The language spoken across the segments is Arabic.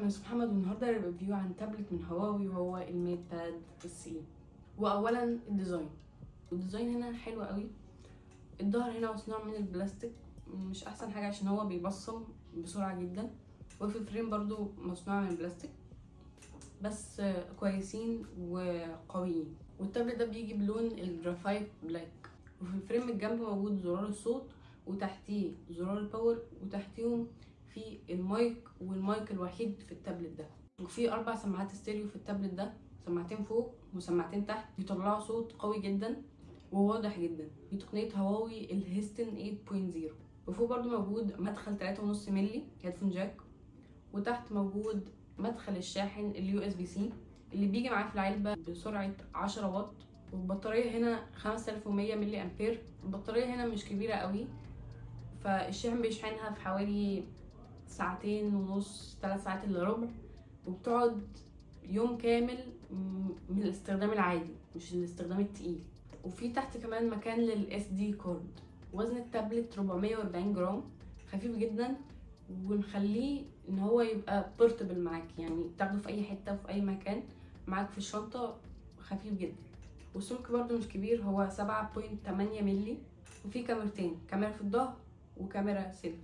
مس محمد، والنهارده ريفيو عن تابلت من هواوي وهو الميت باد السي. واولا الديزاين هنا حلو قوي. الظهر هنا مصنوع من البلاستيك، مش احسن حاجه عشان هو بيبصم بسرعه جدا. وفي الفريم برضو مصنوع من البلاستيك، بس كويسين وقويين. والتابلت ده بيجي بلون الجرافايت بلاك. وفي الفريم من الجنب موجود زرار الصوت، وتحتيه زرار الباور، وتحتيهم في المايك، والمايك الوحيد في التابلت ده. وفي 4 سماعات ستيريو في التابلت ده، سماعتين فوق وسماعتين تحت، بيطلعوا صوت قوي جدا وواضح جدا بتقنية هواوي الهيستن 8.0. وفوق برضو موجود مدخل 3.5 مللي هيدفون جاك، وتحت موجود مدخل الشاحن اليو اس بي سي اللي بيجي معاه في العلبة بسرعة 10 واط. والبطارية هنا 5100 ملي امبير. البطارية هنا مش كبيرة قوي، فالشاحن بيشحنها في حوالي 2.5 ساعات 3 ساعات الا ربع، وبتقعد يوم كامل من الاستخدام العادي مش الاستخدام التقيل. وفي تحت كمان مكان للاس دي كارد. وزن التابلت 440 جرام، خفيف جدا، ونخليه ان هو يبقى بورتبل معاك، يعني تاخده في اي حته وفي اي مكان معاك في الشنطه، خفيف جدا. والسمك برده مش كبير، هو 7.8 مللي. وفي كاميرتين، كاميرا في الظهر وكاميرا سيلفي.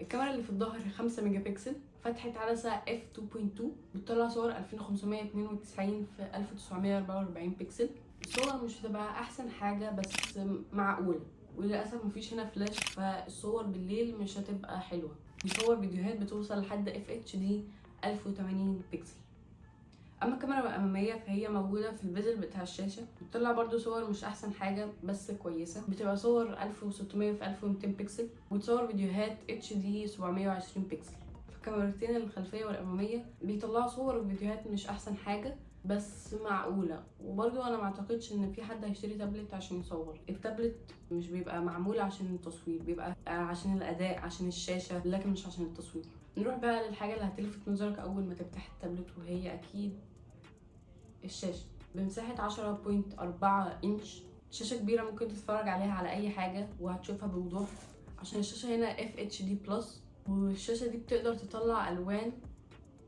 الكاميرا اللي في الظهر 5 ميجا بكسل، فتحة عدسة f 2.2، بتطلع صور 2592 في 1944 بكسل. الصور مش هتبقى احسن حاجة بس معقولة، وللأسف مفيش هنا فلاش، فالصور بالليل مش هتبقى حلوة. بيصور فيديوهات بتوصل لحد FHD 1080 بكسل. اما الكاميرا الاماميه فهي موجوده في البيزل بتاع الشاشه، بتطلع برضو صور مش احسن حاجه بس كويسه، بتبقى صور 1600 في 1200 بكسل، وتصور فيديوهات HD 720 بكسل. فالكاميرتين الخلفيه والاماميه بيطلعوا صور وفيديوهات مش احسن حاجه بس معقوله. وبرضو انا ما اعتقدش ان في حد هيشتري تابلت عشان يصور. التابلت مش بيبقى معمول عشان التصوير، بيبقى عشان الاداء، عشن الشاشه، لكن مش عشان التصوير. نروح بقى للحاجه اللي هتلفت نظرك اول ما تفتح التابلت، وهي اكيد الشاشه بمساحه 10.4 انش. شاشه كبيره ممكن تتفرج عليها على اي حاجه وهتشوفها بوضوح، عشان الشاشه هنا FHD+. والشاشه دي بتقدر تطلع الوان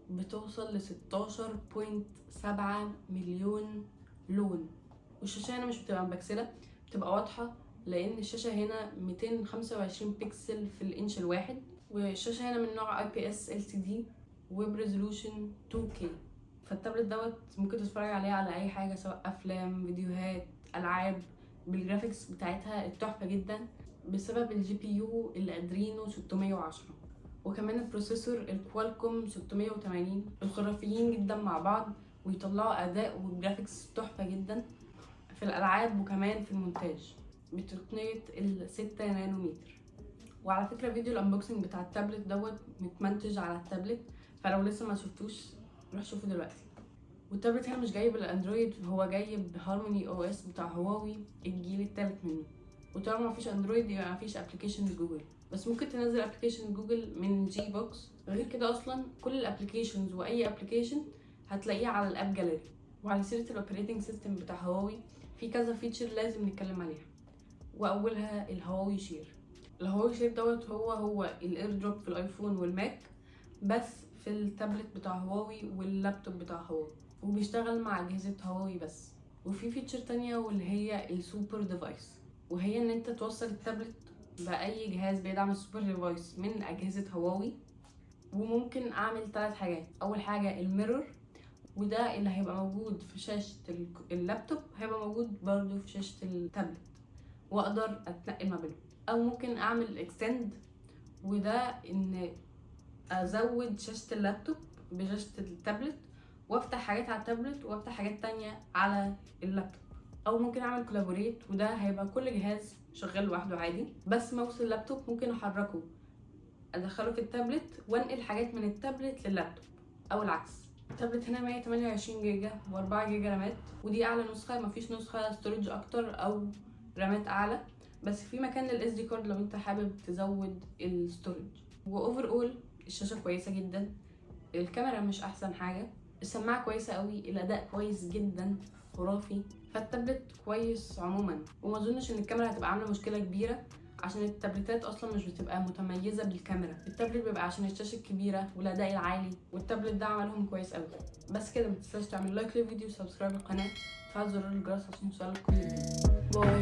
بتوصل ل 16.7 مليون لون. والشاشه هنا مش بتبقى مبكسله، بتبقى واضحه، لان الشاشه هنا 225 بكسل في الانش الواحد. والشاشه هنا من نوع IPS LCD وبريزولوشن 2K. فالتابلت دوت ممكن تتفرج عليه على اي حاجه، سواء افلام، فيديوهات، العاب، بالجرافيكس بتاعتها التحفه جدا، بسبب الجي بي يو الادرينو 610. وكمان البروسيسور الكوالكوم 680. الخرافيين جدا مع بعض، ويطلعوا اداء وجرافيكس تحفه جدا في الالعاب وكمان في المونتاج بتقنيه ال6 نانومتر. وعلى فكره فيديو الانبوكسنج بتاع التابلت دوت متمنتج على التابلت، فلو لسه ما شفتوش روح شوفه دلوقتي. والتابلت هنا مش جايب الاندرويد، هو جايب هارموني او اس بتاع هواوي الجيل الثالث منه. وطالما مفيش اندرويد يبقى مفيش ابلكيشنز جوجل، بس ممكن تنزل ابلكيشن جوجل من جي بوكس. غير كده اصلا كل الابلكيشنز واي ابلكيشن هتلاقيه على الاب جاليري. وعلى سيره الاوبريتنج سيستم بتاع هواوي، في كذا فيتشر لازم نتكلم عليها، واولها الهواوي شير. الهواوي شير دوت هو الاير دروب في الايفون والماك، بس في التابلت بتاع هواوي واللابتوب بتاع هواوي، وبيشتغل مع اجهزه هواوي بس. وفي فيتشر تانية واللي هي السوبر ديفايس، وهي ان انت توصل التابلت باي جهاز بيدعم السوبر ديفايس من اجهزه هواوي. وممكن اعمل 3 حاجات. اول حاجه الميرور، وده اللي هيبقى موجود في شاشه اللابتوب هيبقى موجود برضو في شاشه التابلت، واقدر اتنقل ما بينهم. او ممكن اعمل اكستند، وده ان ازود شاشه اللابتوب بشاشه التابلت، وافتح حاجات على التابلت وافتح حاجات تانية على اللابتوب. او ممكن اعمل كولابوريت، وده هيبقى كل جهاز شغال لوحده عادي، بس ماوس اللابتوب ممكن احركه ادخله في التابلت وانقل حاجات من التابلت لللابتوب، او العكس. التابلت هنا 128 جيجا و4 جيجا رامات، ودي اعلى نسخه، مفيش نسخه ستورج اكتر او رامات اعلى، بس في مكان للاس دي كارد لو انت حابب تزود الستورج. واوفر اول الشاشه كويسه جدا، الكاميرا مش احسن حاجه، السماعه كويسه قوي، الاداء كويس جدا خرافي. فالتابلت كويس عموما، وما اظنش ان الكاميرا هتبقى عامله مشكله كبيره عشان التابلتات اصلا مش بتبقى متميزه بالكاميرا، التابلت بيبقى عشان الشاشه الكبيره والاداء العالي، والتابلت ده عملهم كويس قوي. بس كده، متنساش تعمل لايك للفيديو وسبسكرايب للقناه وتفعل زرار الجرس عشان يوصلك كل جديد. باي.